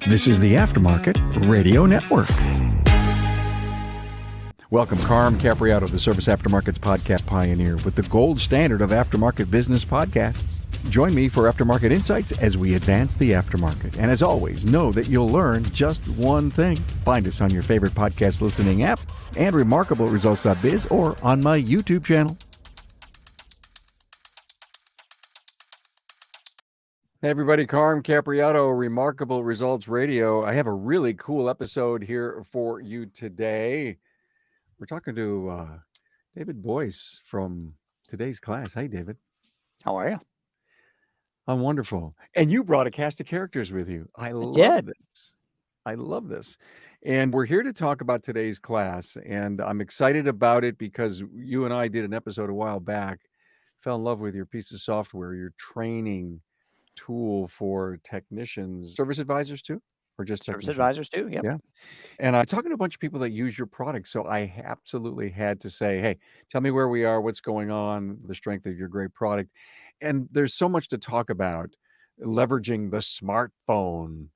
This is the Aftermarket Radio Network. Welcome, Carm Capriato, the Service Aftermarket's podcast pioneer with the gold standard of aftermarket business podcasts. Join me for Aftermarket Insights as we advance the aftermarket. And as always, know that you'll learn just one thing. Find us on your favorite podcast listening app and remarkableresults.biz or on my YouTube channel. Hey everybody, Carm Capriato, Remarkable Results Radio. I have a really cool episode here for you today. We're talking to David Boyce from today's class. Hey, David. How are you? I'm wonderful. And you brought a cast of characters with you. I love this. I love this. And we're here to talk about today's class. And I'm excited about it because you and I did an episode a while back, fell in love with your piece of software, your training tool for technicians, service advisors too, or just Service technicians? advisors too, yep. Yeah. And I'm talking to a bunch of people that use your product. So I absolutely had to say, hey, tell me where we are, what's going on, the strength of your great product. And there's so much to talk about, leveraging the smartphone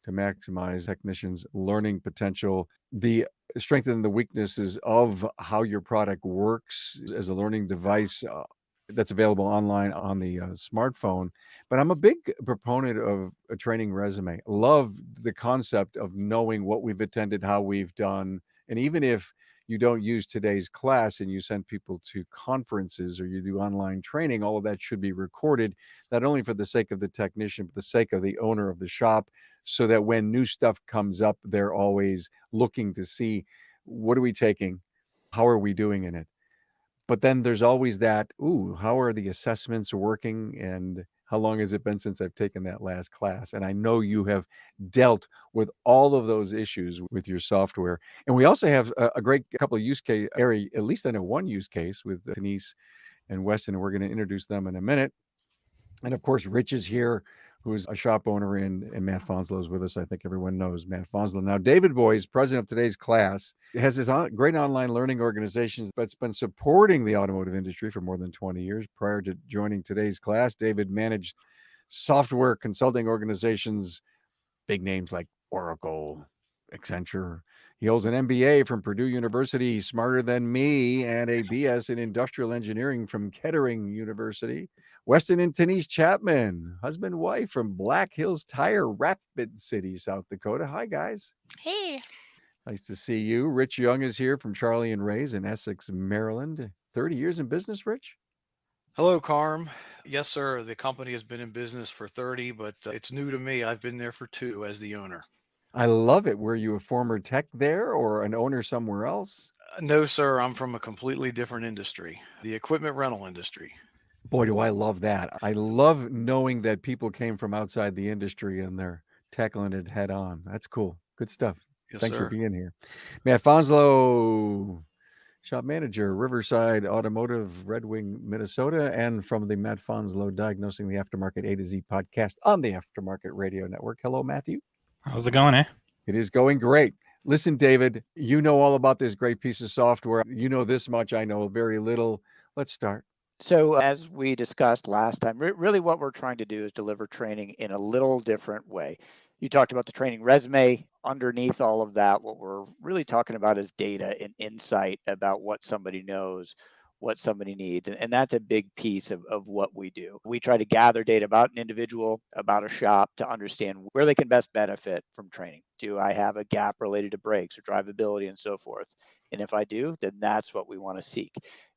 to maximize technicians' learning potential, the strength and the weaknesses of how your product works as a learning device that's available online on the smartphone. But I'm a big proponent of a training resume. Love the concept of knowing what we've attended, how we've done. And even if you don't use today's class and you send people to conferences or you do online training, all of that should be recorded, not only for the sake of the technician, but the sake of the owner of the shop, so that when new stuff comes up, they're always looking to see, what are we taking? How are we doing in it? But then there's always that, how are the assessments working? And how long has it been since I've taken that last class? And I know you have dealt with all of those issues with your software. And we also have a great couple of use case area, at least I know one use case with Tenise and Weston, and we're going to introduce them in a minute. And of course, Rich is here, who's a shop owner, and Matt Fanslow is with us. I think everyone knows Matt Fanslow. Now, David Boyce, president of today's class, has his great online learning organization that's been supporting the automotive industry for more than 20 years. Prior to joining today's class, David managed software consulting organizations, big names like Oracle, Accenture. He holds an MBA from Purdue University, smarter than me, and a BS in industrial engineering from Kettering University. Weston and Tenise Chapman, husband and wife from Black Hills Tire, Rapid City, South Dakota. Hi, guys. Hey. Nice to see you. Rich Young is here from Charlie and Ray's in Essex, Maryland. 30 years in business, Rich? Hello, Carm. Yes, sir. The company has been in business for 30, but it's new to me. I've been there for 2 as the owner. I love it. Were you a former tech there or an owner somewhere else? No, sir. I'm from a completely different industry, the equipment rental industry. Boy, do I love that. I love knowing that people came from outside the industry and they're tackling it head on. That's cool. Good stuff. Yes, Thanks sir. for being here. Matt Fanslow, shop manager, Riverside Automotive, Red Wing, Minnesota, and from the Matt Fanslow Diagnosing the Aftermarket A to Z podcast on the Aftermarket Radio Network. Hello, Matthew. How's it going, eh? It is going great. Listen, David, you know all about this great piece of software. You know this much. I know very little. Let's start. So as we discussed last time, really what we're trying to do is deliver training in a little different way. You talked about the training resume. Underneath all of that, what we're really talking about is data and insight about what somebody knows, what somebody needs. And that's a big piece of what we do. We try to gather data about an individual, about a shop, to understand where they can best benefit from training. Do I have a gap related to brakes or drivability and so forth? And if I do, then that's what we want to seek.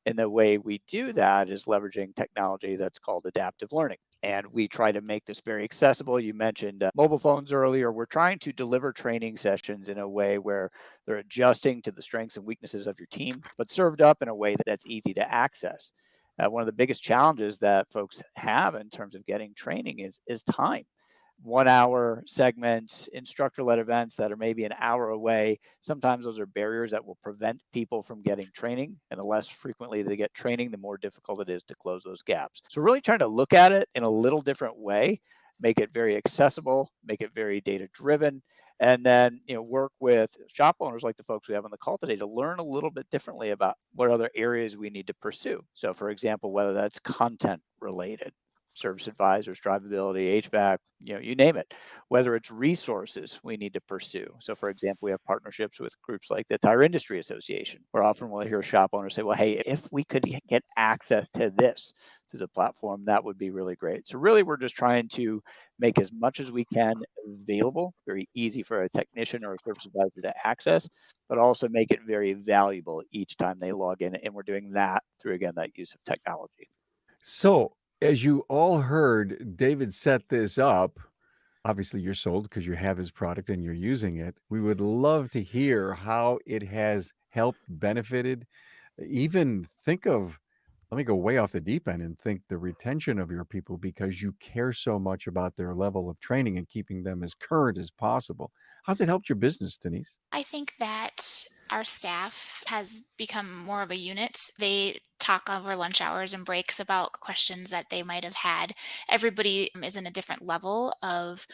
And the way we do that is leveraging technology that's called adaptive learning. And we try to make this very accessible. You mentioned mobile phones earlier. We're trying to deliver training sessions in a way where they're adjusting to the strengths and weaknesses of your team, but served up in a way that's easy to access. One of the biggest challenges that folks have in terms of getting training is time. 1 hour segments, instructor-led events that are maybe an hour away. Sometimes those are barriers that will prevent people from getting training. And the less frequently they get training, the more difficult it is to close those gaps. So really trying to look at it in a little different way, make it very accessible, make it very data-driven, and then work with shop owners like the folks we have on the call today to learn a little bit differently about what other areas we need to pursue. So for example, whether that's content related, service advisors, drivability, HVAC, you name it. Whether it's resources we need to pursue. So for example, we have partnerships with groups like the Tire Industry Association, where often we'll hear shop owners say, well, hey, if we could get access to this through the platform, that would be really great. So really, we're just trying to make as much as we can available, very easy for a technician or a service advisor to access, but also make it very valuable each time they log in. And we're doing that through, again, that use of technology. So, as you all heard, David set this up. Obviously, you're sold because you have his product and you're using it. We would love to hear how it has helped, benefited. Even think of, let me go way off the deep end and think the retention of your people because you care so much about their level of training and keeping them as current as possible. How's it helped your business, Denise? I think that our staff has become more of a unit. They talk over lunch hours and breaks about questions that they might have had. Everybody is in a different level of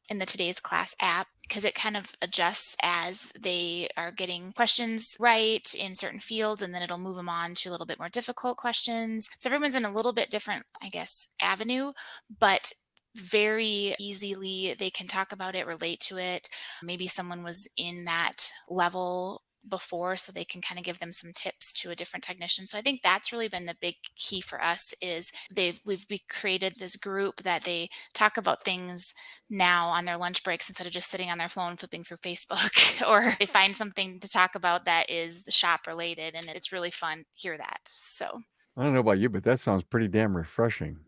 in the Today's Class app because it kind of adjusts as they are getting questions right in certain fields, and then it'll move them on to a little bit more difficult questions. So everyone's in a little bit different, I guess, avenue, but very easily they can talk about it, relate to it. Maybe someone was in that level before, so they can kind of give them some tips to a different technician. So I think that's really been the big key for us is we've created this group that they talk about things now on their lunch breaks instead of just sitting on their phone flipping through Facebook or they find something to talk about that is the shop related, and it's really fun to hear that. So I don't know about you, but that sounds pretty damn refreshing.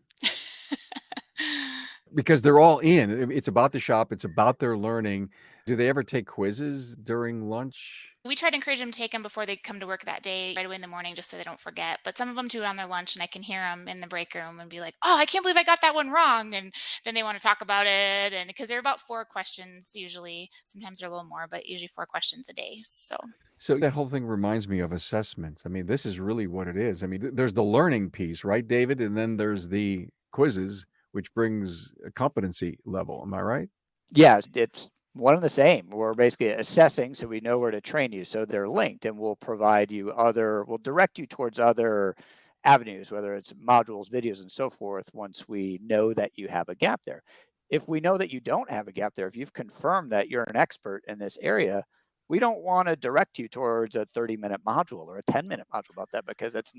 Because they're all in. It's about the shop. It's about their learning. Do they ever take quizzes during lunch? we try to encourage them to take them before they come to work that day, right away in the morning, just so they don't forget. But some of them do it on their lunch, and I can hear them in the break room and be like, "Oh, I can't believe I got that one wrong!" And then they want to talk about it, and because they're about 4 questions usually. Sometimes they're a little more, but usually 4 questions a day. So that whole thing reminds me of assessments. I mean, this is really what it is. I mean, there's the learning piece, right, David? And then there's the quizzes, which brings a competency level. Am I right? Yes, it's one and the same. We're basically assessing so we know where to train you. So they're linked and we'll direct you towards other avenues, whether it's modules, videos, and so forth, once we know that you have a gap there. If we know that you don't have a gap there, if you've confirmed that you're an expert in this area, we don't want to direct you towards a 30-minute module or a 10-minute module about that because that's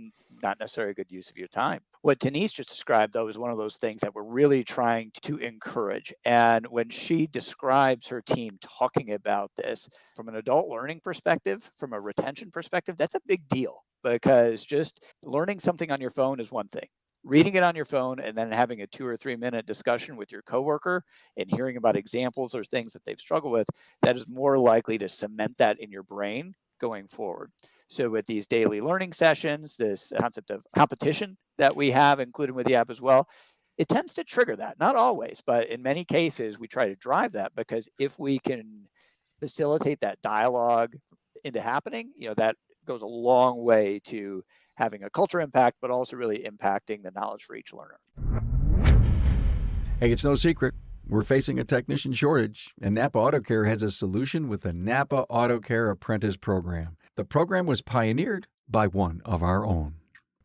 not necessarily a good use of your time. What Tenise just described, though, is one of those things that we're really trying to encourage. And when she describes her team talking about this from an adult learning perspective, from a retention perspective, that's a big deal because just learning something on your phone is one thing. Reading it on your phone and then having a 2 or 3 minute discussion with your coworker and hearing about examples or things that they've struggled with, that is more likely to cement that in your brain going forward. So with these daily learning sessions, this concept of competition that we have included with the app as well, it tends to trigger that. Not always, but in many cases, we try to drive that because if we can facilitate that dialogue into happening, that goes a long way to having a culture impact, but also really impacting the knowledge for each learner. Hey, it's no secret. We're facing a technician shortage, and Napa Auto Care has a solution with the Napa Auto Care Apprentice Program. The program was pioneered by one of our own.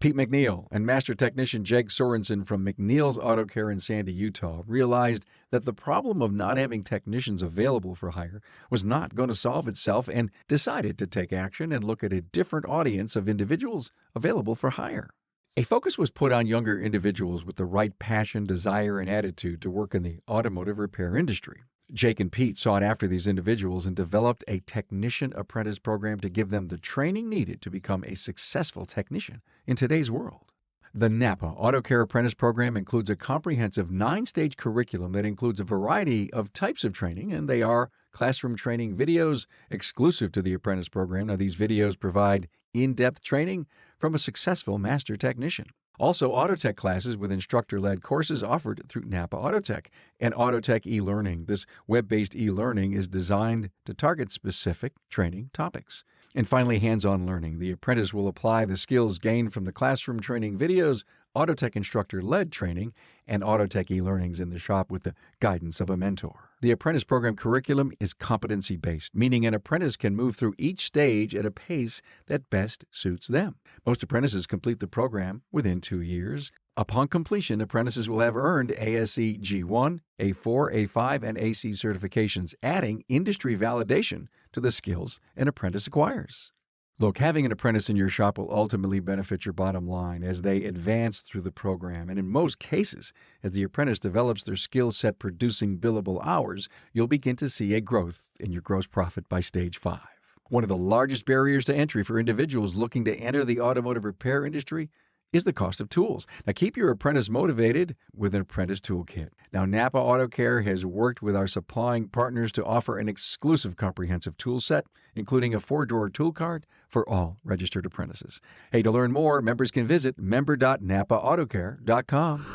Pete McNeil and Master Technician Jeg Sorensen from McNeil's Auto Care in Sandy, Utah, realized that the problem of not having technicians available for hire was not going to solve itself and decided to take action and look at a different audience of individuals available for hire. A focus was put on younger individuals with the right passion, desire, and attitude to work in the automotive repair industry. Jake and Pete sought after these individuals and developed a technician apprentice program to give them the training needed to become a successful technician in today's world. The Napa Auto Care Apprentice Program includes a comprehensive 9-stage curriculum that includes a variety of types of training, and they are classroom training videos exclusive to the apprentice program. Now, these videos provide in-depth training from a successful master technician. Also, Autotech classes with instructor-led courses offered through Napa Autotech and Autotech e-learning. This web-based e-learning is designed to target specific training topics. And finally, hands-on learning. The apprentice will apply the skills gained from the classroom training videos, Autotech instructor-led training, and Autotech e-learnings in the shop with the guidance of a mentor. The apprentice program curriculum is competency-based, meaning an apprentice can move through each stage at a pace that best suits them. Most apprentices complete the program within 2 years. Upon completion, apprentices will have earned ASE G1, A4, A5, and AC certifications, adding industry validation to the skills an apprentice acquires. Look, having an apprentice in your shop will ultimately benefit your bottom line as they advance through the program. And in most cases, as the apprentice develops their skill set producing billable hours, you'll begin to see a growth in your gross profit by stage 5. One of the largest barriers to entry for individuals looking to enter the automotive repair industry is the cost of tools. Now, keep your apprentice motivated with an apprentice toolkit. Now, Napa Auto Care has worked with our supplying partners to offer an exclusive comprehensive tool set, including a 4-drawer tool cart for all registered apprentices. Hey, to learn more, members can visit member.napaautocare.com.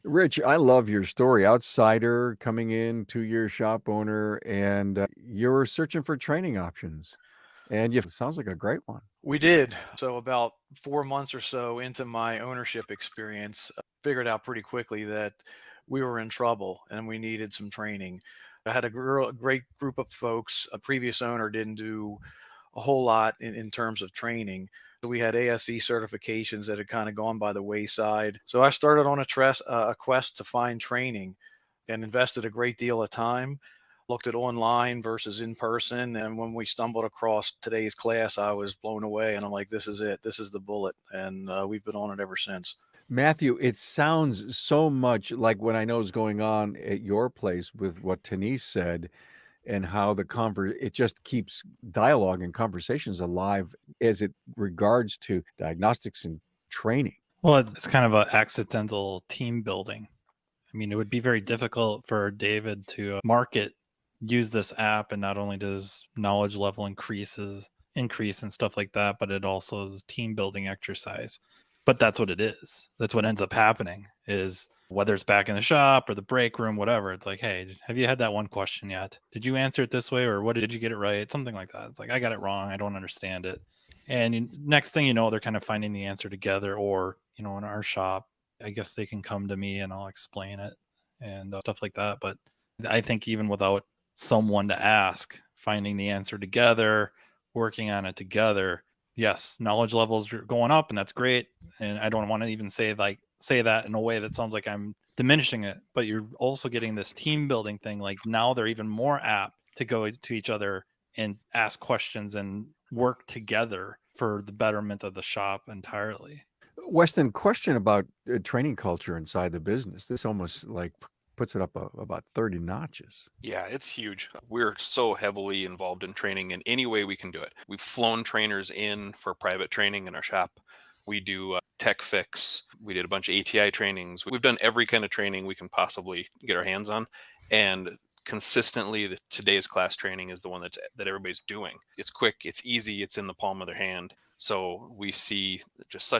Rich, I love your story. Outsider coming in, 2-year shop owner, and you're searching for training options. And it sounds like a great one. We did. So about 4 months or so into my ownership experience, figured out pretty quickly that we were in trouble and we needed some training. I had a great group of folks. A previous owner didn't do a whole lot in terms of training. So we had ASE certifications that had kind of gone by the wayside. So I started on a quest to find training and invested a great deal of time. Looked at online versus in person. And when we stumbled across today's class, I was blown away. And I'm like, this is it. This is the bullet. And we've been on it ever since. Matthew, it sounds so much like what I know is going on at your place with what Tenise said and how it just keeps dialogue and conversations alive as it regards to diagnostics and training. Well, it's kind of an accidental team building. I mean, it would be very difficult for David to use this app, and not only does knowledge level increase and stuff like that, but it also is a team building exercise. But that's what it is. That's what ends up happening, is whether it's back in the shop or the break room, whatever. It's like, hey, have you had that one question yet? Did you answer it this way, or what did you get it right? Something like that. It's like, I got it wrong. I don't understand it. And next thing you know, they're kind of finding the answer together. Or, in our shop, I guess they can come to me and I'll explain it and stuff like that. But I think even without someone to ask, finding the answer together, working on it together, yes, knowledge levels are going up, and that's great. And I don't want to even say that in a way that sounds like I'm diminishing it, but you're also getting this team building thing. Like, now they're even more apt to go to each other and ask questions and work together for the betterment of the shop entirely. Weston, question about training culture inside the business. This almost like puts it up about 30 notches. Yeah, it's huge. We're so heavily involved in training in any way we can do it. We've flown trainers in for private training in our shop. We do tech fix. We did a bunch of ATI trainings. We've done every kind of training we can possibly get our hands on. And consistently, today's class training is the one that everybody's doing. It's quick, it's easy, it's in the palm of their hand. So we see just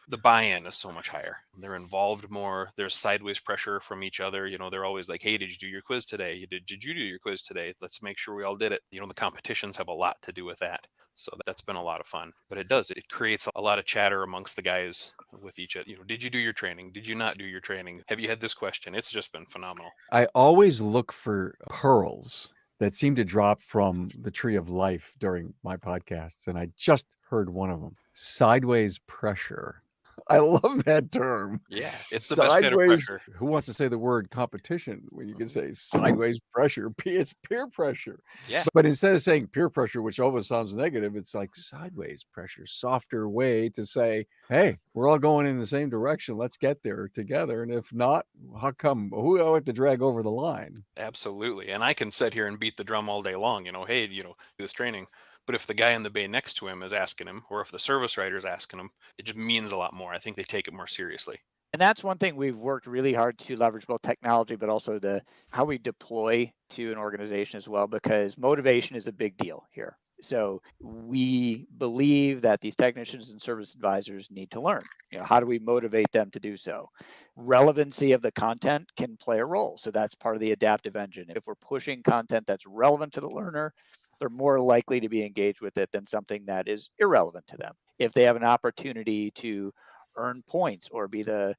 the buy-in is so much higher. They're involved more. There's sideways pressure from each other. They're always like, hey, did you do your quiz today? Did you do your quiz today? Let's make sure we all did it. The competitions have a lot to do with that. So that's been a lot of fun. But it creates a lot of chatter amongst the guys with each other. Did you do your training? Did you not do your training? Have you had this question? It's just been phenomenal. I always look for pearls that seem to drop from the tree of life during my podcasts, and I just heard one of them. Sideways pressure. I love that term. Yeah, it's the best kind of pressure. Who wants to say the word competition when you can say sideways pressure? It's peer pressure. Yeah. But instead of saying peer pressure, which always sounds negative, it's like sideways pressure, softer way to say, hey, we're all going in the same direction. Let's get there together. And if not, how come? Who do I have to drag over the line? Absolutely. And I can sit here and beat the drum all day long, hey, do this training. But if the guy in the bay next to him is asking him, or if the service writer is asking him, it just means a lot more. I think they take it more seriously. And that's one thing we've worked really hard to leverage, both technology, but also how we deploy to an organization as well, because motivation is a big deal here. So we believe that these technicians and service advisors need to learn. How do we motivate them to do so? Relevancy of the content can play a role. So that's part of the adaptive engine. If we're pushing content that's relevant to the learner, they're more likely to be engaged with it than something that is irrelevant to them. If they have an opportunity to earn points or be the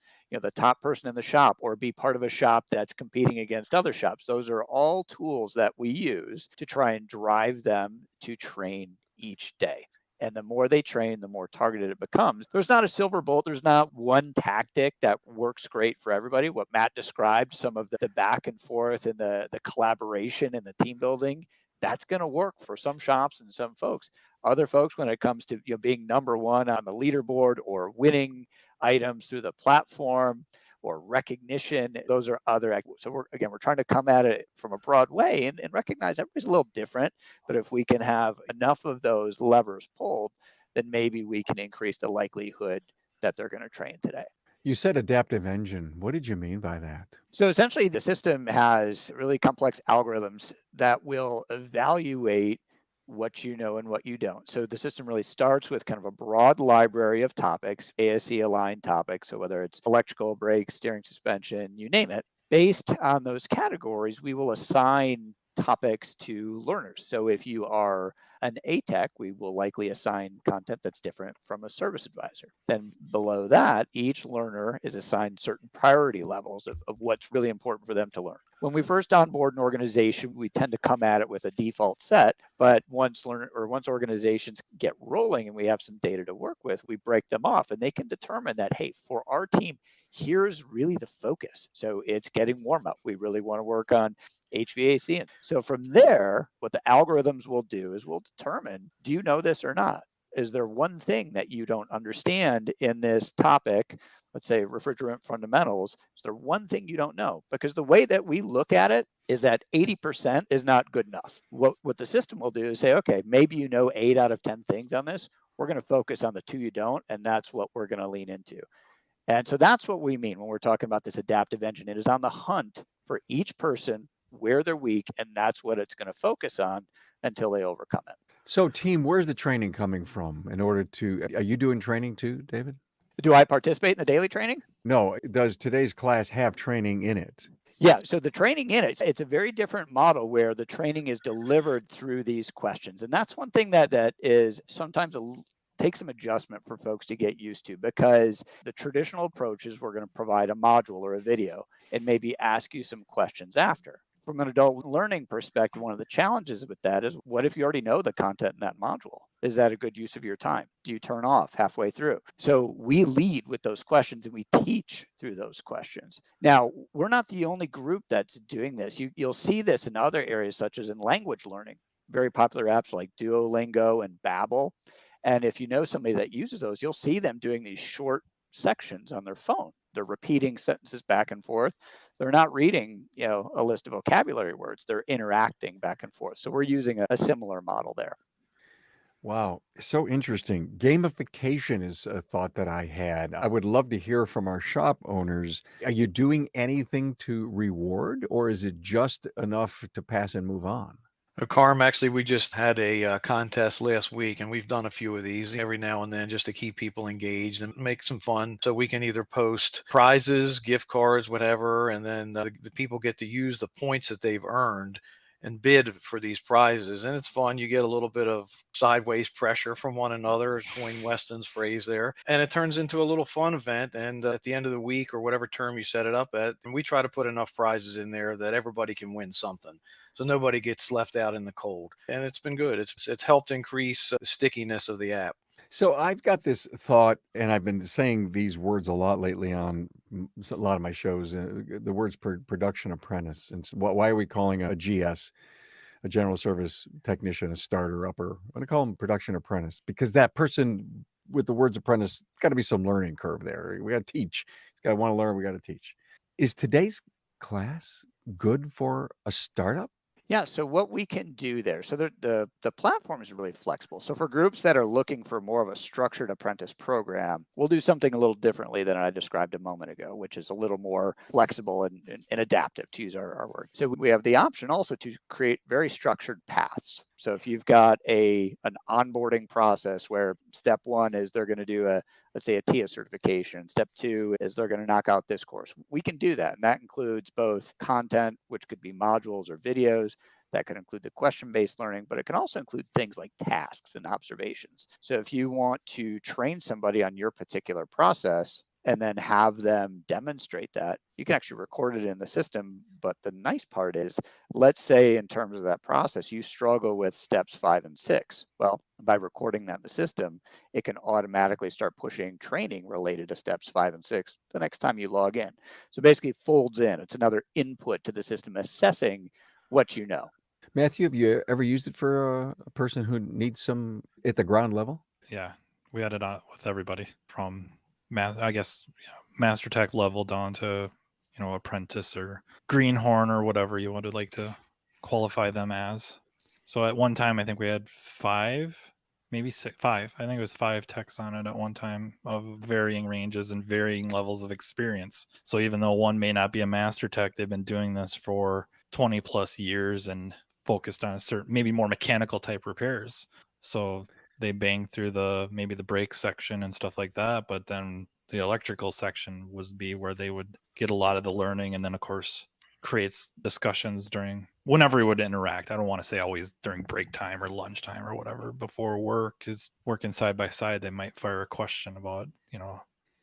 top person in the shop or be part of a shop that's competing against other shops, those are all tools that we use to try and drive them to train each day. And the more they train, the more targeted it becomes. There's not a silver bullet. There's not one tactic that works great for everybody. What Matt described, some of the back and forth and the collaboration and the team building, that's going to work for some shops and some folks. Other folks, when it comes to being number one on the leaderboard or winning items through the platform or recognition, those are other. So we're trying to come at it from a broad way and recognize everybody's a little different. But if we can have enough of those levers pulled, then maybe we can increase the likelihood that they're going to train today. You said adaptive engine. What did you mean by that? So essentially, the system has really complex algorithms that will evaluate what you know and what you don't. So the system really starts with kind of a broad library of topics, ASE aligned topics. So whether it's electrical, brakes, steering, suspension, you name it. Based on those categories, we will assign topics to learners. So if you are an ATech, we will likely assign content that's different from a service advisor. Then below that, each learner is assigned certain priority levels of what's really important for them to learn. When we first onboard an organization, we tend to come at it with a default set, but once organizations get rolling and we have some data to work with, we break them off and they can determine that, hey, for our team, here's really the focus. So it's getting warm up. We really want to work on HVAC. And so from there, what the algorithms will do is we'll determine, do you know this or not? Is there one thing that you don't understand in this topic? Let's say refrigerant fundamentals. Is there one thing you don't know? Because the way that we look at it is that 80% is not good enough. What the system will do is say, okay, maybe you know 8 out of 10 things on this. We're going to focus on the 2 you don't, and that's what we're going to lean into. And so that's what we mean when we're talking about this adaptive engine. It is on the hunt for each person where they're weak, and that's what it's going to focus on until they overcome it. So, team, where's the training coming from in order to, are you doing training too, David? Do I participate in the daily training? No. Does today's class have training in it? Yeah, so the training in it's a very different model where the training is delivered through these questions. And that's one thing that is sometimes take some adjustment for folks to get used to, because the traditional approach is we're going to provide a module or a video and maybe ask you some questions after. From an adult learning perspective, one of the challenges with that is, what if you already know the content in that module? Is that a good use of your time? Do you turn off halfway through? So we lead with those questions and we teach through those questions. Now, we're not the only group that's doing this. You'll see this in other areas, such as in language learning. Very popular apps like Duolingo and Babbel. And if you know somebody that uses those, you'll see them doing these short sections on their phone. They're repeating sentences back and forth. They're not reading, a list of vocabulary words. They're interacting back and forth. So we're using a similar model there. Wow, so interesting. Gamification is a thought that I had. I would love to hear from our shop owners. Are you doing anything to reward, or is it just enough to pass and move on? Carm, actually, we just had a contest last week, and we've done a few of these every now and then just to keep people engaged and make some fun. So we can either post prizes, gift cards, whatever, and then the people get to use the points that they've earned and bid for these prizes. And it's fun. You get a little bit of sideways pressure from one another, coin Weston's phrase there. And it turns into a little fun event. And at the end of the week, or whatever term you set it up at, and we try to put enough prizes in there that everybody can win something, so nobody gets left out in the cold. And it's been good. It's helped increase the stickiness of the app. So I've got this thought, and I've been saying these words a lot lately on a lot of my shows. The words production apprentice. And so why are we calling a GS, a general service technician, a starter upper? I'm going to call him production apprentice, because that person with the words apprentice, got to be some learning curve there. We got to teach. He's got to want to learn. We got to teach. Is today's class good for a startup? Yeah, so what we can do there, so the platform is really flexible. So for groups that are looking for more of a structured apprentice program, we'll do something a little differently than I described a moment ago, which is a little more flexible and adaptive, to use our word. So we have the option also to create very structured paths. So if you've got an onboarding process where step 1 is they're going to do let's say a TIA certification. Step 2 is they're going to knock out this course. We can do that. And that includes both content, which could be modules or videos. That could include the question-based learning, but it can also include things like tasks and observations. So if you want to train somebody on your particular process, and then have them demonstrate that. You can actually record it in the system, but the nice part is, let's say in terms of that process, you struggle with steps 5 and 6. Well, by recording that in the system, it can automatically start pushing training related to steps 5 and 6 the next time you log in. So basically it folds in. It's another input to the system assessing what you know. Matthew, have you ever used it for a person who needs some at the ground level? Yeah, we had it on with everybody from master tech level down to, apprentice or greenhorn or whatever you would like to qualify them as. So at one time, I think we had 5, maybe 6, 5. I think it was 5 techs on it at one time of varying ranges and varying levels of experience. So even though one may not be a master tech, they've been doing this for 20 plus years and focused on a certain, maybe more mechanical type repairs. So they bang through maybe the brake section and stuff like that, but then the electrical section would be where they would get a lot of the learning, and then of course creates discussions during whenever we would interact. I don't want to say always during break time or lunchtime or whatever. Before work is working side by side, they might fire a question about,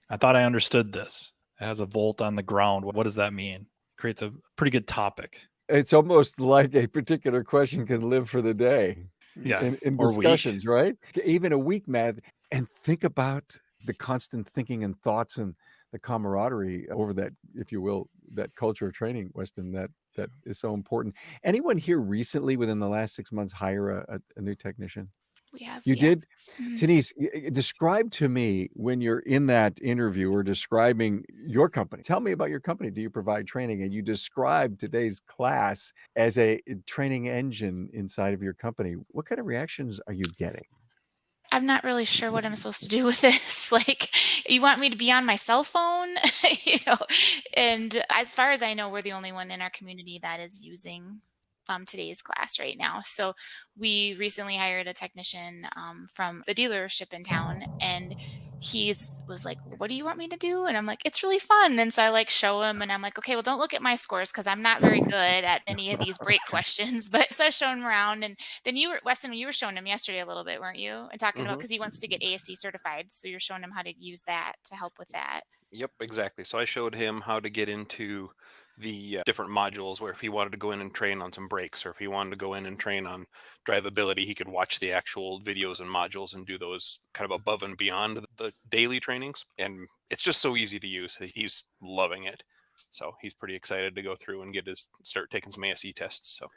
I thought I understood this. It has a volt on the ground. What does that mean? Creates a pretty good topic. It's almost like a particular question can live for the day. Yeah, in or week. discussions, right? Even a week, Matt. And think about the constant thinking and thoughts and the camaraderie over that, if you will, that culture of training, Weston, that is so important. Anyone here recently within the last 6 months hire a new technician? We have, You yeah. did? Mhm. Tenise, describe to me when you're in that interview or describing your company. Tell me about your company. Do you provide training? And you described today's class as a training engine inside of your company. What kind of reactions are you getting? I'm not really sure what I'm supposed to do with this. Like, you want me to be on my cell phone? You know, and as far as I know, we're the only one in our community that is using today's class right now. So we recently hired a technician from the dealership in town, and he's was like, "What do you want me to do?" And I'm like, "It's really fun." And so I like show him, and I'm like, "Okay, well, don't look at my scores because I'm not very good at any of these break questions." But so I showed him around, and then you were Weston, you were showing him yesterday a little bit, weren't you? And talking about hmm because he wants to get ASC certified, so you're showing him how to use that to help with that. Yep, exactly. So I showed him how to get into the different modules where if he wanted to go in and train on some brakes, or if he wanted to go in and train on drivability, he could watch the actual videos and modules and do those kind of above and beyond the daily trainings. And it's just so easy to use. He's loving it. So he's pretty excited to go through and start taking some ASE tests. So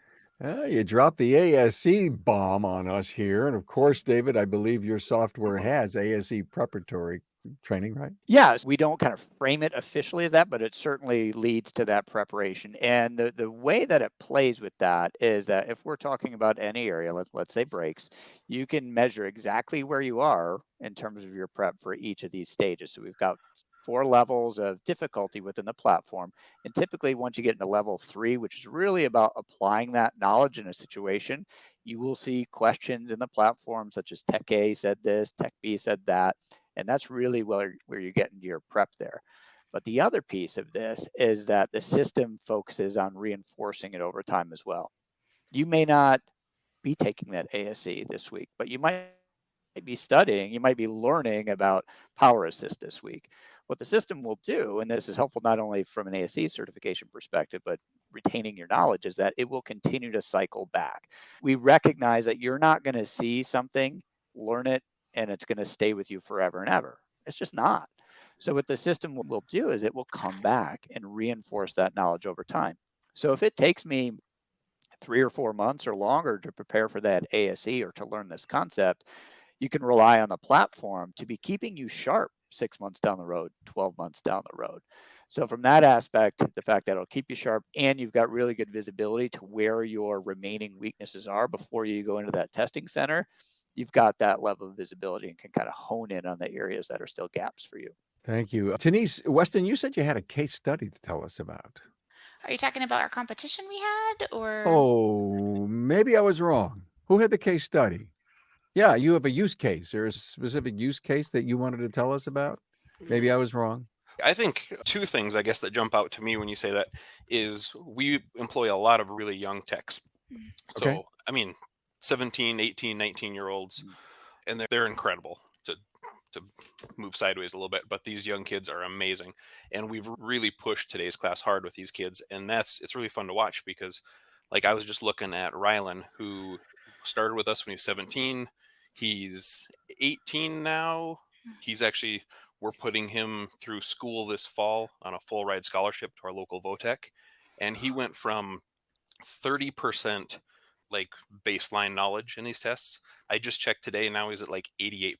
You dropped the ASE bomb on us here. And of course, David, I believe your software has ASE preparatory training, right? Yes, we don't kind of frame it officially as that, but it certainly leads to that preparation. And the way that it plays with that is that if we're talking about any area, let's say brakes, you can measure exactly where you are in terms of your prep for each of these stages. So we've got 4 levels of difficulty within the platform. And typically once you get into level 3, which is really about applying that knowledge in a situation, you will see questions in the platform such as Tech A said this, Tech B said that. And that's really where you get into your prep there. But the other piece of this is that the system focuses on reinforcing it over time as well. You may not be taking that ASE this week, but you might be studying, you might be learning about power assist this week. What the system will do, and this is helpful not only from an ASE certification perspective, but retaining your knowledge, is that it will continue to cycle back. We recognize that you're not going to see something, learn it, and it's going to stay with you forever and ever. It's just not. So what the system will do is it will come back and reinforce that knowledge over time. So if it takes me 3 or 4 months or longer to prepare for that ASE or to learn this concept, you can rely on the platform to be keeping you sharp 6 months down the road, 12 months down the road. So from that aspect, the fact that it'll keep you sharp and you've got really good visibility to where your remaining weaknesses are before you go into that testing center, you've got that level of visibility and can kind of hone in on the areas that are still gaps for you. Thank you. Tenise, Weston, you said you had a case study to tell us about. Are you talking about our competition we had, or? Oh, maybe I was wrong. Who had the case study? Yeah, you have a use case. There's a specific use case that you wanted to tell us about? Maybe I was wrong. I think 2 things, I guess, that jump out to me when you say that is we employ a lot of really young techs. Mm. Okay. So, I mean, 17, 18, 19-year-olds, and they're incredible. to move sideways a little bit, but these young kids are amazing. And we've really pushed today's class hard with these kids. And it's really fun to watch because, like, I was just looking at Rylan, who started with us when he was 17. He's 18 now. We're putting him through school this fall on a full ride scholarship to our local VOTEC. And he went from 30% like baseline knowledge in these tests. I just checked today, and now he's at like 88%.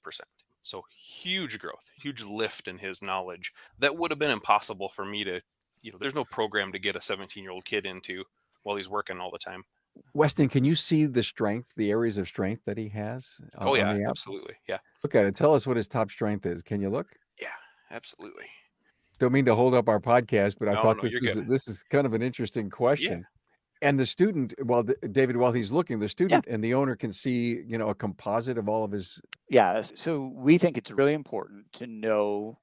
So huge growth, huge lift in his knowledge that would have been impossible for me to, there's no program to get a 17-year-old kid into while he's working all the time. Weston, can you see the areas of strength that he has Oh on yeah, the app? absolutely. Yeah. Look at it. Tell us what his top strength is. Can you look? Yeah, absolutely. Don't mean to hold up our podcast, but I thought No, you're good. this is kind of an interesting Yeah. question. And the student, David, while he's looking, the student and the owner can see, a composite of all of his. Yeah. So we think it's really important to know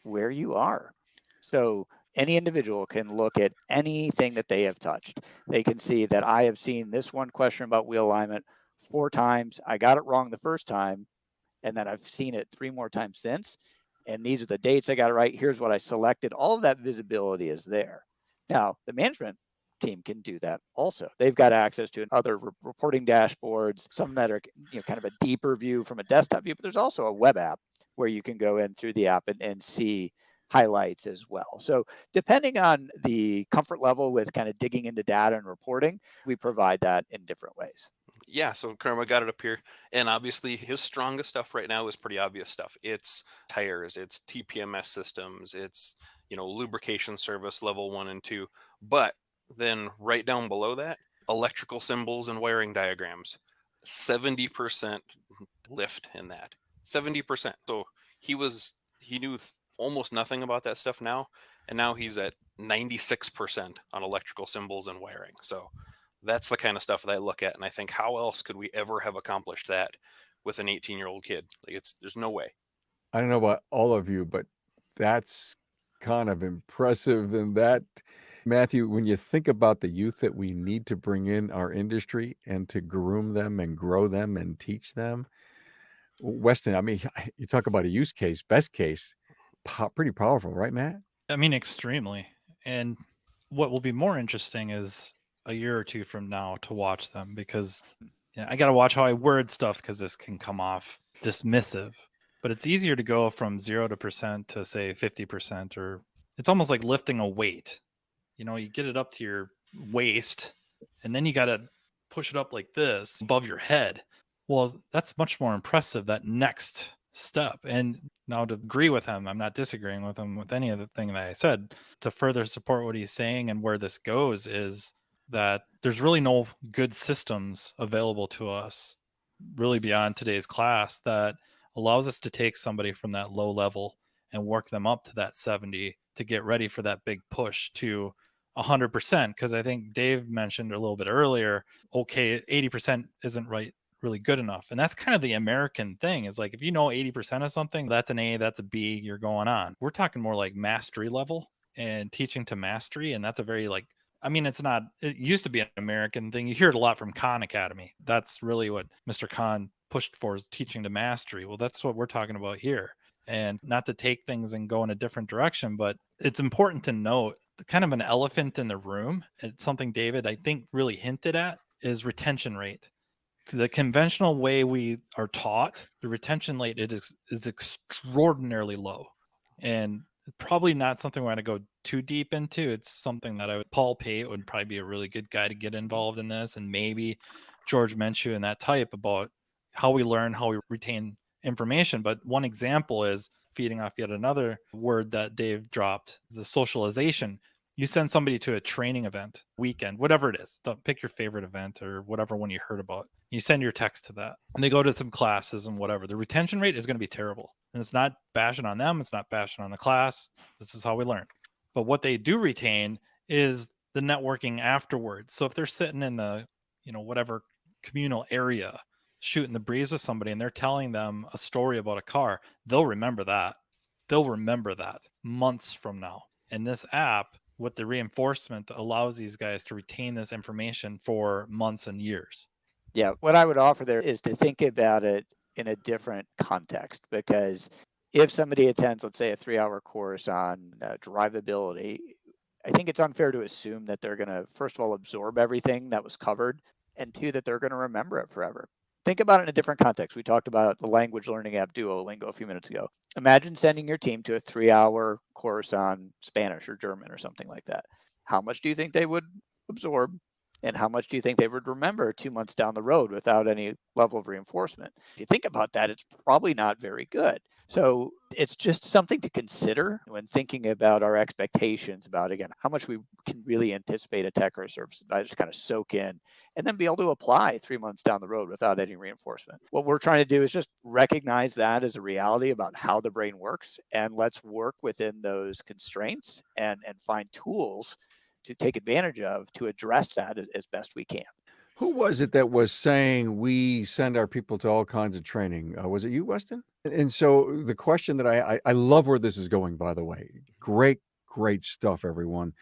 where you are. So any individual can look at anything that they have touched. They can see that I have seen this one question about wheel alignment 4 times. I got it wrong the first time, and then I've seen it 3 more times since. And these are the dates I got it right. Here's what I selected. All of that visibility is there. Now, the management team can do that also. They've got access to other reporting dashboards, some that are kind of a deeper view from a desktop view, but there's also a web app where you can go in through the app and see highlights as well. So depending on the comfort level with kind of digging into data and reporting, we provide that in different ways. Yeah, so Karma got it up here. And obviously his strongest stuff right now is pretty obvious stuff. It's tires, it's TPMS systems, it's, lubrication service level 1 and 2. But then right down below that, electrical symbols and wiring diagrams, 70% lift in that. 70%. So he knew almost nothing about that stuff now. And now he's at 96% on electrical symbols and wiring. So that's the kind of stuff that I look at, and I think, how else could we ever have accomplished that with an 18-year-old kid? Like, there's no way. I don't know about all of you, but that's kind of impressive. And that, Matthew, when you think about the youth that we need to bring in our industry and to groom them and grow them and teach them, Weston, I mean, you talk about a use case, best case, pretty powerful, right, Matt? I mean, extremely. And what will be more interesting is a year or 2 from now to watch them, because I got to watch how I word stuff, because this can come off dismissive. But it's easier to go from 0% to say 50%, or it's almost like lifting a weight. You get it up to your waist, and then you got to push it up like this above your head. Well, that's much more impressive, that next step. And now, to agree with him, I'm not disagreeing with him with any of the thing that I said. To further support what he's saying and where this goes is that there's really no good systems available to us, really beyond today's class, that allows us to take somebody from that low level and work them up to that 70 to get ready for that big push to 100%. Because I think Dave mentioned a little bit earlier, okay, 80% isn't really good enough. And that's kind of the American thing, is like, if you know 80% of something, that's an A, that's a B, you're going on. We're talking more like mastery level and teaching to mastery. And that's a very it used to be an American thing. You hear it a lot from Khan Academy. That's really what Mr. Khan pushed for, is teaching to mastery. Well, that's what we're talking about here. And not to take things and go in a different direction, but it's important to note kind of an elephant in the room. It's something David, I think, really hinted at, is retention rate. The conventional way we are taught, the retention rate is extraordinarily low, and probably not something we're going to go too deep into. It's something that Paul Pate would probably be a really good guy to get involved in this, and maybe George Menchu and that type, about how we learn, how we retain information. But one example is, feeding off yet another word that Dave dropped, the socialization. You send somebody to a training event, weekend, whatever it is. Don't pick your favorite event or whatever one you heard about. You send your text to that, and they go to some classes and whatever. The retention rate is going to be terrible. And it's not bashing on them. It's not bashing on the class. This is how we learn. But what they do retain is the networking afterwards. So if they're sitting in the, whatever communal area, shooting the breeze with somebody, and they're telling them a story about a car, they'll remember that. They'll remember that months from now. And this app, with the reinforcement, allows these guys to retain this information for months and years. Yeah, what I would offer there is to think about it in a different context, because if somebody attends, let's say, a 3-hour course on drivability, I think it's unfair to assume that they're going to, first of all, absorb everything that was covered, and two, that they're going to remember it forever. Think about it in a different context. We talked about the language learning app Duolingo a few minutes ago. Imagine sending your team to a 3-hour course on Spanish or German or something like that. How much do you think they would absorb? And how much do you think they would remember 2 months down the road without any level of reinforcement? If you think about that, it's probably not very good. So it's just something to consider when thinking about our expectations about, again, how much we can really anticipate a tech or a service advisor to kind of soak in and then be able to apply 3 months down the road without any reinforcement. What we're trying to do is just recognize that as a reality about how the brain works, and let's work within those constraints and find tools to take advantage of to address that as best we can. Who was it that was saying we send our people to all kinds of training? Was it you, Weston? And so the question that I love where this is going, by the way. Great stuff, everyone.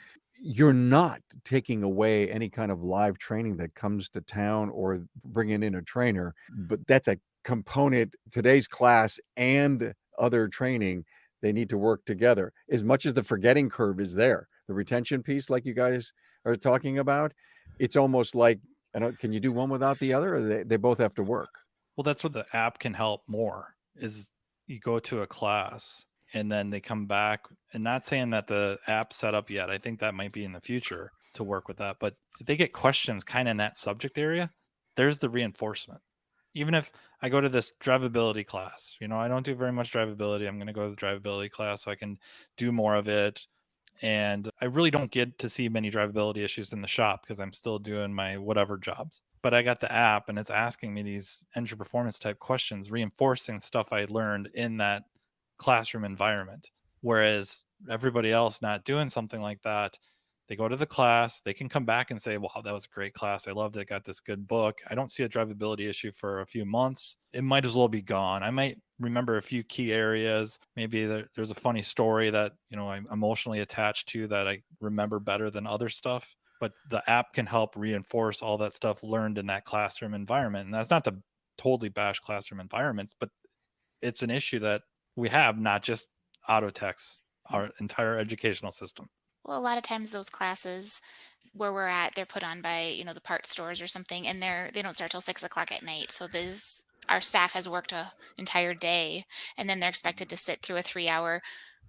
You're not taking away any kind of live training that comes to town or bringing in a trainer, but that's a component. Today's class and other training, they need to work together. As much as the forgetting curve is there, the retention piece, like you guys are talking about, it's almost like, can you do one without the other, or they both have to work? Well, that's what the app can help more, is you go to a class and then they come back, and not saying that the app's set up yet. I think that might be in the future to work with that. But if they get questions kind of in that subject area, there's the reinforcement. Even if I go to this drivability class, I don't do very much drivability. I'm going to go to the drivability class so I can do more of it. And I really don't get to see many drivability issues in the shop because I'm still doing my whatever jobs. But I got the app and it's asking me these entry performance type questions, reinforcing stuff I learned in that classroom environment. Whereas everybody else not doing something like that, they go to the class, they can come back and say, wow, that was a great class. I loved it. Got this good book. I don't see a drivability issue for a few months. It might as well be gone. I might remember a few key areas. Maybe there's a funny story that, I'm emotionally attached to that I remember better than other stuff. But the app can help reinforce all that stuff learned in that classroom environment. And that's not to totally bash classroom environments, but it's an issue that we have, not just auto techs, our entire educational system. Well, a lot of times those classes where we're at, they're put on by, the parts stores or something, and they don't start till 6 o'clock at night. So our staff has worked a entire day, and then they're expected to sit through a 3-hour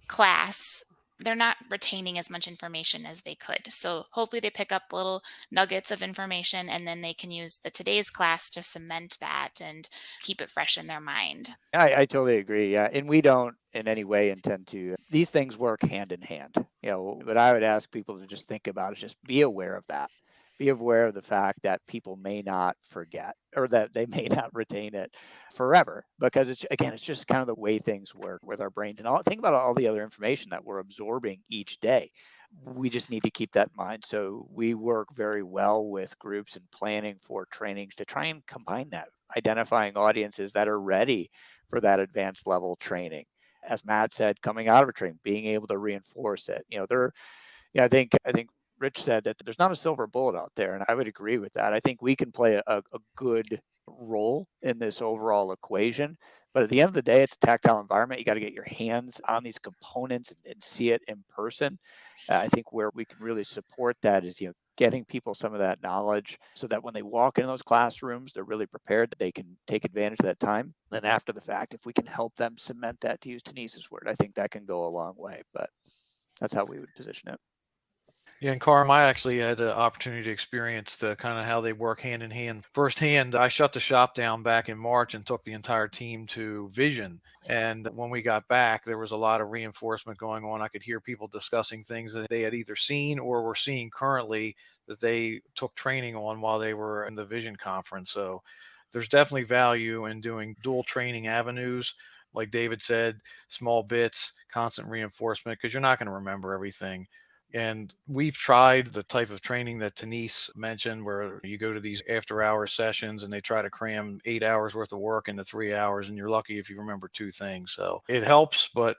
class. They're not retaining as much information as they could. So hopefully they pick up little nuggets of information, and then they can use the today's class to cement that and keep it fresh in their mind. I totally agree. Yeah. And we don't in any way intend to, these things work hand in hand. What I would ask people to just think about is just be aware of that. Be aware of the fact that people may not forget or that they may not retain it forever, because it's just kind of the way things work with our brains. And think about all the other information that we're absorbing each day. We just need to keep that in mind. So we work very well with groups and planning for trainings to try and combine that, identifying audiences that are ready for that advanced level training. As Matt said, coming out of a training, being able to reinforce it. I think Rich said that there's not a silver bullet out there, and I would agree with that. I think we can play a good role in this overall equation. But at the end of the day, it's a tactile environment. You got to get your hands on these components and see it in person. I think where we can really support that is, getting people some of that knowledge so that when they walk in those classrooms, they're really prepared, that they can take advantage of that time. Then after the fact, if we can help them cement that, to use Tenise's word, I think that can go a long way. But that's how we would position it. Yeah, and Carm, I actually had the opportunity to experience the kind of how they work hand in hand firsthand. I shut the shop down back in March and took the entire team to Vision. And when we got back, there was a lot of reinforcement going on. I could hear people discussing things that they had either seen or were seeing currently that they took training on while they were in the Vision conference. So there's definitely value in doing dual training avenues. Like David said, small bits, constant reinforcement, because you're not going to remember everything. And we've tried the type of training that Tenise mentioned, where you go to these after-hours sessions and they try to cram 8 hours worth of work into 3 hours, and you're lucky if you remember 2 things. So it helps, but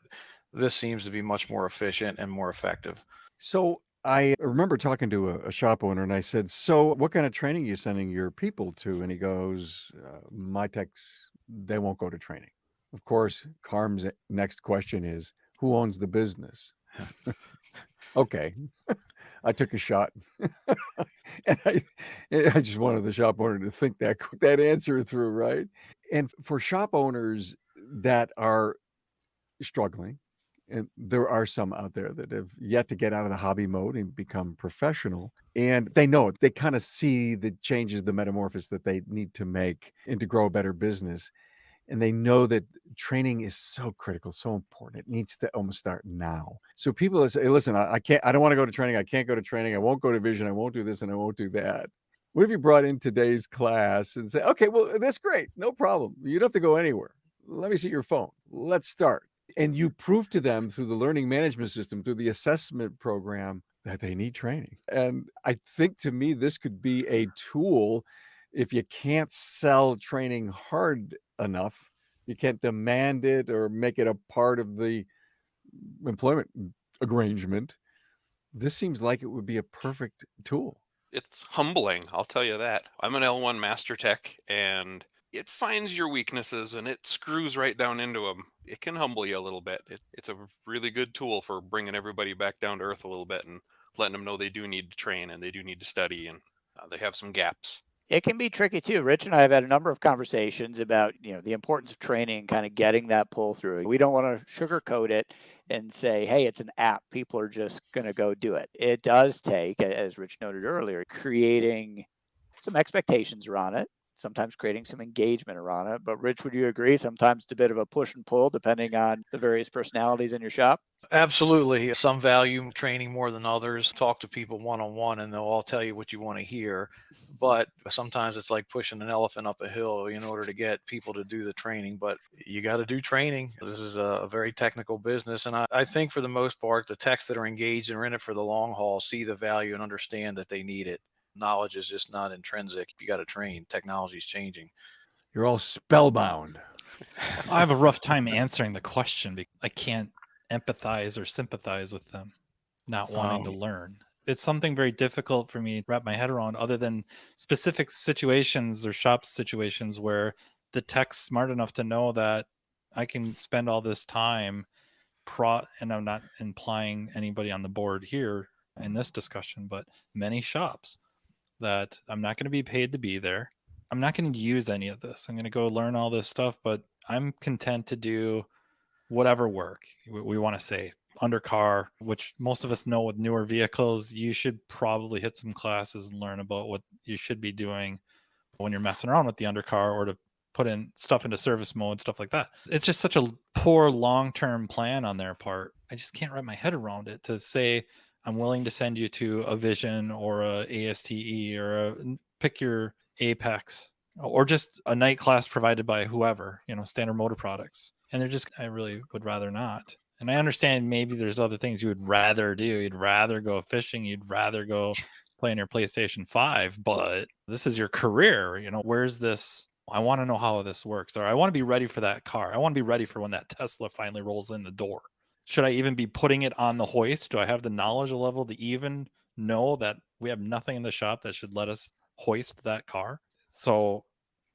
this seems to be much more efficient and more effective. So I remember talking to a shop owner, and I said, so what kind of training are you sending your people to? And he goes, my techs, they won't go to training. Of course, Carm's next question is, who owns the business? Okay, I took a shot. And I just wanted the shop owner to think that answer through, right? And for shop owners that are struggling, and there are some out there that have yet to get out of the hobby mode and become professional, and they know it. They kind of see the changes, the metamorphosis that they need to make and to grow a better business. And they know that training is so critical, so important. It needs to almost start now. So people that say, "Hey, listen, I can't, I don't want to go to training. I can't go to training. I won't go to vision. I won't do this and I won't do that." What if you brought in today's class and say, "Okay, well, that's great. No problem. You don't have to go anywhere. Let me see your phone. Let's start." And you prove to them through the learning management system, through the assessment program, that they need training. And I think, to me, this could be a tool. If you can't sell training hard enough, you can't demand it or make it a part of the employment arrangement, this seems like it would be a perfect tool. It's humbling, I'll tell you that. I'm an L1 Master Tech, and it finds your weaknesses and it screws right down into them. It can humble you a little bit. It's a really good tool for bringing everybody back down to earth a little bit and letting them know they do need to train and they do need to study, and they have some gaps. It can be tricky too. Rich and I have had a number of conversations about, the importance of training, kind of getting that pull through. We don't want to sugarcoat it and say, hey, it's an app. People are just going to go do it. It does take, as Rich noted earlier, creating some expectations around it, sometimes creating some engagement around it. But Rich, would you agree? Sometimes it's a bit of a push and pull depending on the various personalities in your shop. Absolutely. Some value training more than others. Talk to people one-on-one and they'll all tell you what you want to hear. But sometimes it's like pushing an elephant up a hill in order to get people to do the training. But you got to do training. This is a very technical business. And I think for the most part, the techs that are engaged and are in it for the long haul see the value and understand that they need it. Knowledge is just not intrinsic. You got to train. Technology is changing. You're all spellbound. I have a rough time answering the question because I can't empathize or sympathize with them not wanting to learn. It's something very difficult for me to wrap my head around, other than specific situations or shop situations where the tech's smart enough to know that I can spend all this time and I'm not implying anybody on the board here in this discussion, but many shops that I'm not going to be paid to be there. I'm not going to use any of this. I'm going to go learn all this stuff, but I'm content to do whatever work we want to say. Undercar, which most of us know with newer vehicles, you should probably hit some classes and learn about what you should be doing when you're messing around with the undercar, or to put in stuff into service mode, stuff like that. It's just such a poor long-term plan on their part. I just can't wrap my head around it to say, I'm willing to send you to a Vision or a ASTE or pick your Apex, or just a night class provided by whoever, Standard Motor Products. And I really would rather not. And I understand maybe there's other things you would rather do. You'd rather go fishing. You'd rather go play on your PlayStation 5, but this is your career. Where's this? I want to know how this works, or I want to be ready for that car. I want to be ready for when that Tesla finally rolls in the door. Should I even be putting it on the hoist? Do I have the knowledge level to even know that we have nothing in the shop that should let us hoist that car? So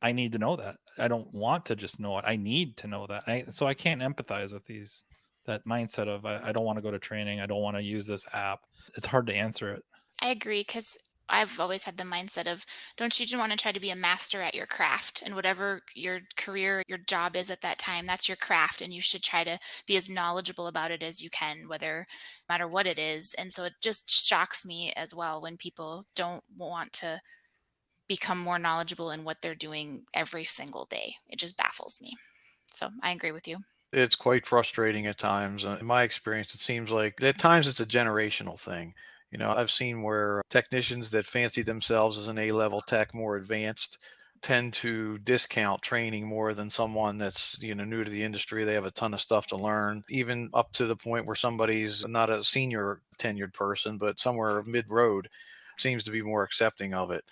I need to know that. I don't want to just know it. I need to know that. So I can't empathize with that mindset of I don't want to go to training. I don't want to use this app. It's hard to answer it. I agree, because I've always had the mindset of, don't you just want to try to be a master at your craft, and whatever your career, your job is at that time, that's your craft, and you should try to be as knowledgeable about it as you can, whether no matter what it is. And so it just shocks me as well when people don't want to become more knowledgeable in what they're doing every single day. It just baffles me. So I agree with you. It's quite frustrating at times. In my experience, it seems like at times it's a generational thing. I've seen where technicians that fancy themselves as an A-level tech, more advanced, tend to discount training more than someone that's, new to the industry. They have a ton of stuff to learn, even up to the point where somebody's not a senior tenured person, but somewhere mid-road seems to be more accepting of it.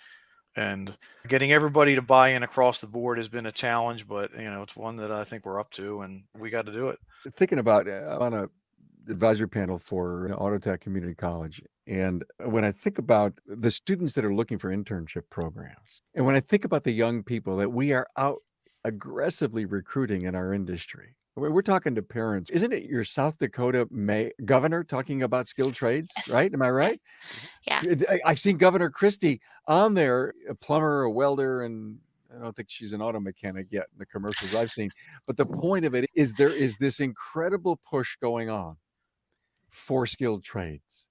And getting everybody to buy in across the board has been a challenge, but it's one that I think we're up to, and we got to do it. Thinking about on a advisory panel for Auto Tech Community College, and when I think about the students that are looking for internship programs, and when I think about the young people that we are out aggressively recruiting in our industry. We're talking to parents. Isn't it your South Dakota governor talking about skilled trades, Yes. right? Am I right? Yeah. I've seen Governor Christie on there, a plumber, a welder, and I don't think she's an auto mechanic yet in the commercials I've seen. But the point of it is there is this incredible push going on for skilled trades.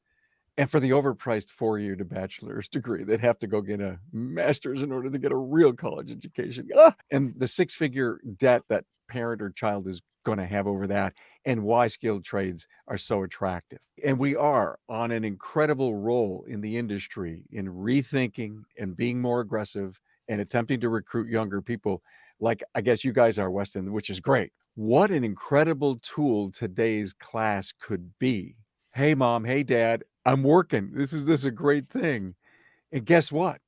And for the overpriced 4-year to bachelor's degree, they'd have to go get a master's in order to get a real college education. And the 6-figure debt that parent or child is going to have over that, and why skilled trades are so attractive. And we are on an incredible roll in the industry in rethinking and being more aggressive and attempting to recruit younger people, like I guess you guys are, Weston, which is great. What an incredible tool today's class could be. Hey, mom, hey, dad, I'm working. This is a great thing. And guess what?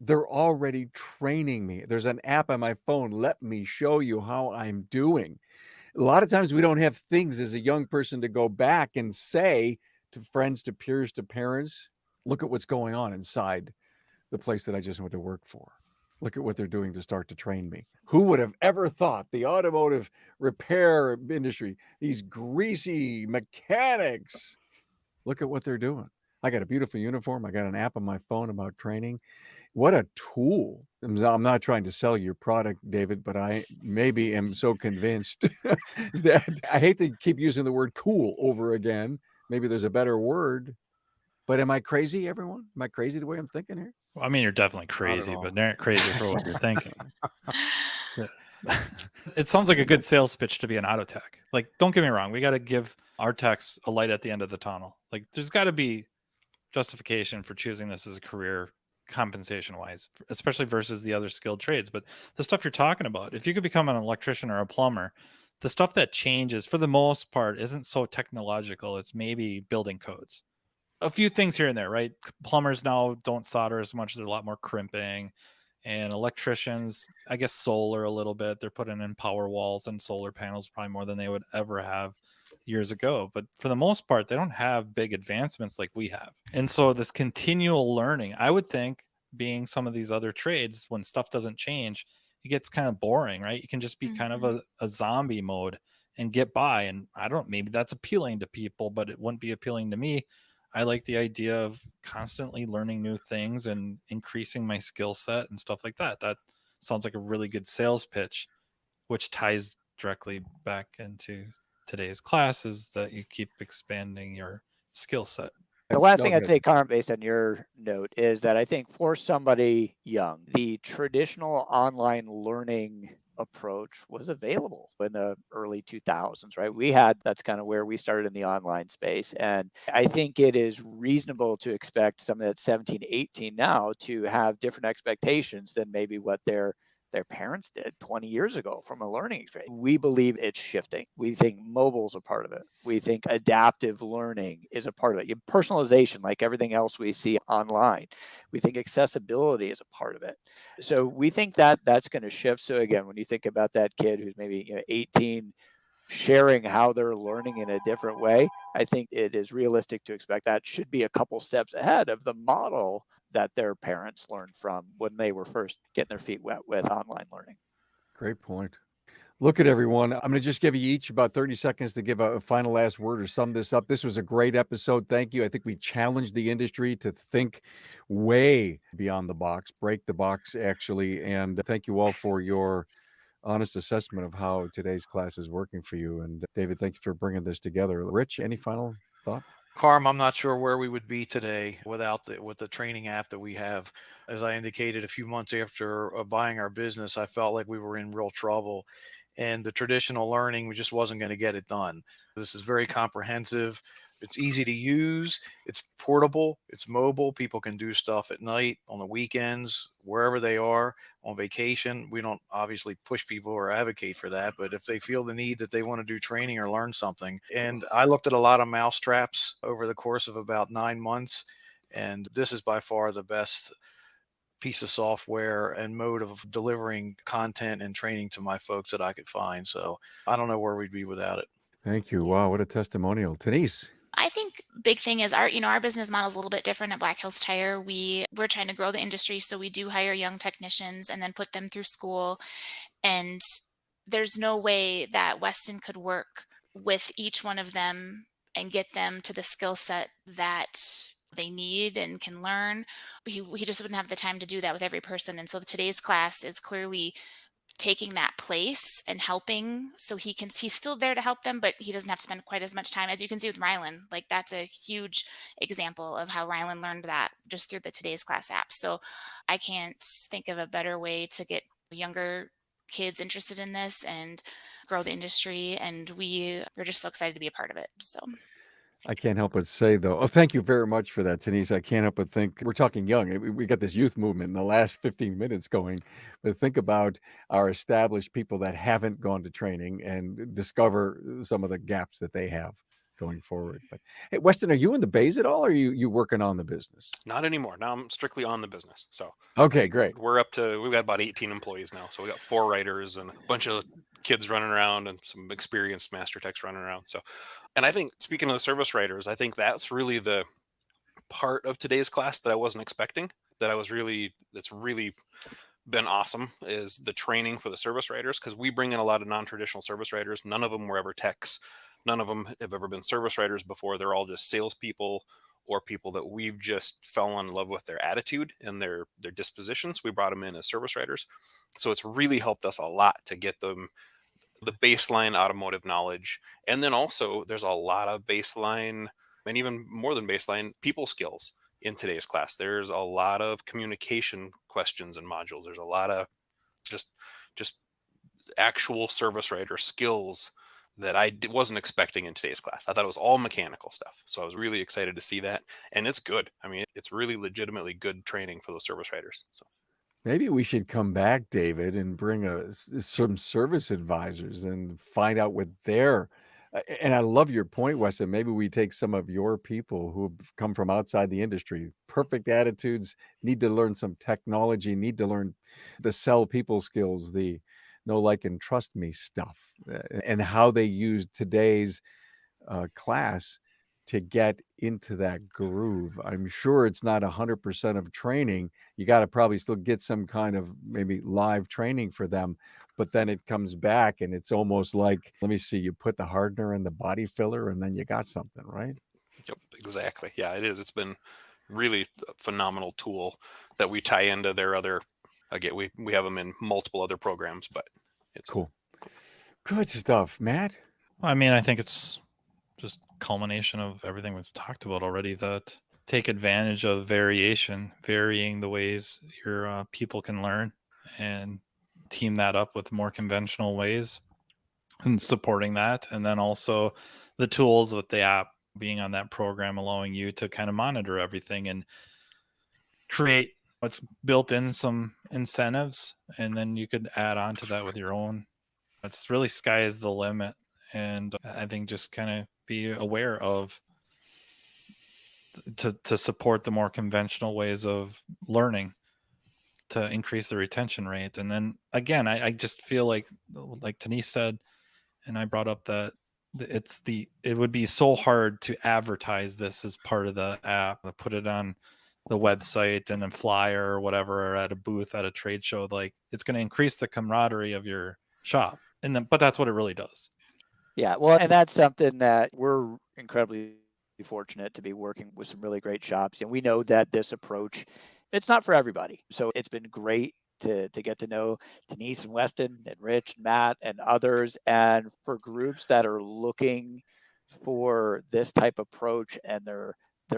They're already training me. There's an app on my phone. Let me show you how I'm doing. A lot of times we don't have things as a young person to go back and say to friends, to peers, to parents, look at what's going on inside the place that I just went to work for. Look at what they're doing to start to train me. Who would have ever thought the automotive repair industry, these greasy mechanics, look at what they're doing. I got a beautiful uniform. I got an app on my phone about training. What a tool. I'm not trying to sell your product, David, but I maybe am so convinced that I hate to keep using the word cool over again. Maybe there's a better word, but am I crazy, everyone? Am I crazy the way I'm thinking here? Well, I mean, you're definitely Not at crazy, all. but not crazy for what you're thinking. It sounds like a good sales pitch to be an auto tech. Like, don't get me wrong. We got to give our techs a light at the end of the tunnel. Like, there's got to be justification for choosing this as a career compensation wise, especially versus the other skilled trades. But the stuff you're talking about, if you could become an electrician or a plumber, the stuff that changes for the most part isn't so technological. It's maybe building codes. A few things here and there, right? Plumbers now don't solder as much. They're a lot more crimping. And electricians, I guess solar a little bit. They're putting in power walls and solar panels probably more than they would ever have years ago. But for the most part, they don't have big advancements like we have. And so this continual learning, I would think, being some of these other trades, when stuff doesn't change, it gets kind of boring, right? You can just be kind of a zombie mode and get by. And I don't, maybe that's appealing to people, but it wouldn't be appealing to me. I like the idea of constantly learning new things and increasing my skill set and stuff like that. That sounds like a really good sales pitch, which ties directly back into today's class, is that you keep expanding your skill set. The last No, thing I'd good. say, Carm, based on your note, is that I think for somebody young, the traditional online learning approach was available in the early 2000s, right? That's kind of where we started in the online space. And I think it is reasonable to expect somebody that's 17, 18 now to have different expectations than maybe what their parents did 20 years ago from a learning experience. We believe it's shifting. We think mobile's a part of it. We think adaptive learning is a part of it. Personalization, like everything else we see online. We think accessibility is a part of it. So we think that that's going to shift. So again, when you think about that kid who's maybe 18, sharing how they're learning in a different way, I think it is realistic to expect that should be a couple steps ahead of the model that their parents learned from when they were first getting their feet wet with online learning. Great point. Look at everyone. I'm going to just give you each about 30 seconds to give a final last word or sum this up. This was a great episode. Thank you. I think we challenged the industry to think way beyond the box, break the box, actually. And thank you all for your honest assessment of how today's class is working for you. And David, thank you for bringing this together. Rich, any final thought? Carm, I'm not sure where we would be today with the training app that we have. As I indicated, a few months after buying our business, I felt like we were in real trouble, and the traditional learning, we just wasn't going to get it done. This is very comprehensive. It's easy to use. It's portable. It's mobile. People can do stuff at night, on the weekends, wherever they are, on vacation. We don't obviously push people or advocate for that, but if they feel the need that they want to do training or learn something. And I looked at a lot of mousetraps over the course of about 9 months, and this is by far the best piece of software and mode of delivering content and training to my folks that I could find. So I don't know where we'd be without it. Thank you. Wow, what a testimonial. Tenise. I think big thing is our business model is a little bit different at Black Hills Tire. We're trying to grow the industry, so we do hire young technicians and then put them through school. And there's no way that Weston could work with each one of them and get them to the skill set that they need and can learn. He just wouldn't have the time to do that with every person. And so today's class is clearly taking that place and helping, so he's still there to help them, but he doesn't have to spend quite as much time. As you can see with Rylan, like that's a huge example of how Rylan learned that just through the today's class app. So I can't think of a better way to get younger kids interested in this and grow the industry, and we're just so excited to be a part of it. So I can't help but say, though, thank you very much for that, Tenise. I can't help but think we're talking young. We got this youth movement in the last 15 minutes going, but think about our established people that haven't gone to training and discover some of the gaps that they have going forward. But hey, Weston, are you in the Bays at all, or are you working on the business? Not anymore. Now I'm strictly on the business. So Okay, great. we've got about 18 employees now. So we got 4 writers and a bunch of kids running around and some experienced master techs running around. So, and I think, speaking of the service writers, I think that's really the part of today's class that I wasn't expecting, that's really been awesome, is the training for the service writers, because we bring in a lot of non-traditional service writers. None of them were ever techs. None of them have ever been service writers before. They're all just salespeople or people that we've just fell in love with their attitude and their dispositions. We brought them in as service writers. So it's really helped us a lot to get them the baseline automotive knowledge. And then also there's a lot of baseline, and even more than baseline, people skills in today's class. There's a lot of communication questions and modules. There's a lot of just actual service writer skills that I wasn't expecting in today's class. I thought it was all mechanical stuff. So I was really excited to see that. And it's good. I mean, it's really legitimately good training for those service writers. So Maybe we should come back, David, and bring some service advisors and find out what their. And I love your point, Weston. Maybe we take some of your people who have come from outside the industry, perfect attitudes, need to learn some technology, need to learn the sell people skills, the know, like, and trust me stuff, and how they use today's class to get into that groove. I'm sure it's not 100% of training. You got to probably still get some kind of maybe live training for them, but then it comes back and it's almost like, let me see, you put the hardener in the body filler and then you got something, right? yep, exactly. Yeah, it is. It's been really a phenomenal tool that we tie into their other. Again, we have them in multiple other programs, but it's Cool. Good stuff, Matt. I mean, I think it's just culmination of everything that's talked about already, that take advantage of varying the ways your people can learn, and team that up with more conventional ways and supporting that. And then also the tools with the app being on that program, allowing you to kind of monitor everything and create what's built in some incentives. And then you could add on to that with your own. It's really sky is the limit. And I think just kind of be aware of to support the more conventional ways of learning to increase the retention rate. And then again, I just feel like Tenise said, and I brought up that it would be so hard to advertise this as part of the app, put it on the website and then flyer or whatever, or at a booth at a trade show. Like, it's going to increase the camaraderie of your shop. And then, but that's what it really does. Yeah, well, and that's something that we're incredibly fortunate to be working with some really great shops. And we know that this approach, it's not for everybody. So it's been great to get to know Tenise and Weston and Rich, and Matt, and others. And for groups that are looking for this type of approach and they're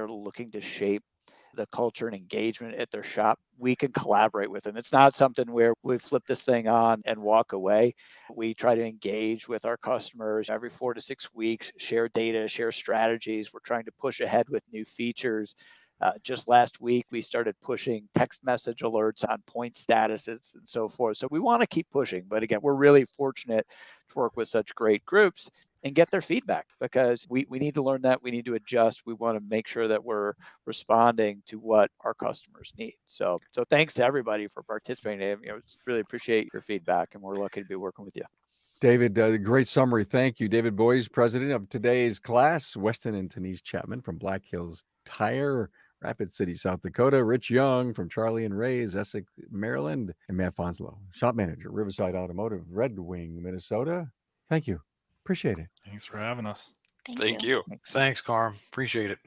looking to shape the culture and engagement at their shop, we can collaborate with them. It's not something where we flip this thing on and walk away. We try to engage with our customers every 4 to 6 weeks, share data, share strategies. We're trying to push ahead with new features. Just last week, we started pushing text message alerts on point statuses and so forth. So we want to keep pushing. But again, we're really fortunate to work with such great groups and get their feedback, because we need to learn that. We need to adjust. We want to make sure that we're responding to what our customers need. So thanks to everybody for participating. Really appreciate your feedback, and we're lucky to be working with you. David, great summary. Thank you. David Boyes, president of today's class, Weston and Tenise Chapman from Black Hills Tire Rapid City, South Dakota. Rich Young from Charlie and Ray's, Essex, Maryland. And Matt Fanslow, shop manager, Riverside Automotive, Red Wing, Minnesota. Thank you. Appreciate it. Thanks for having us. Thank Thank you. you. Thanks, Carm. Appreciate it.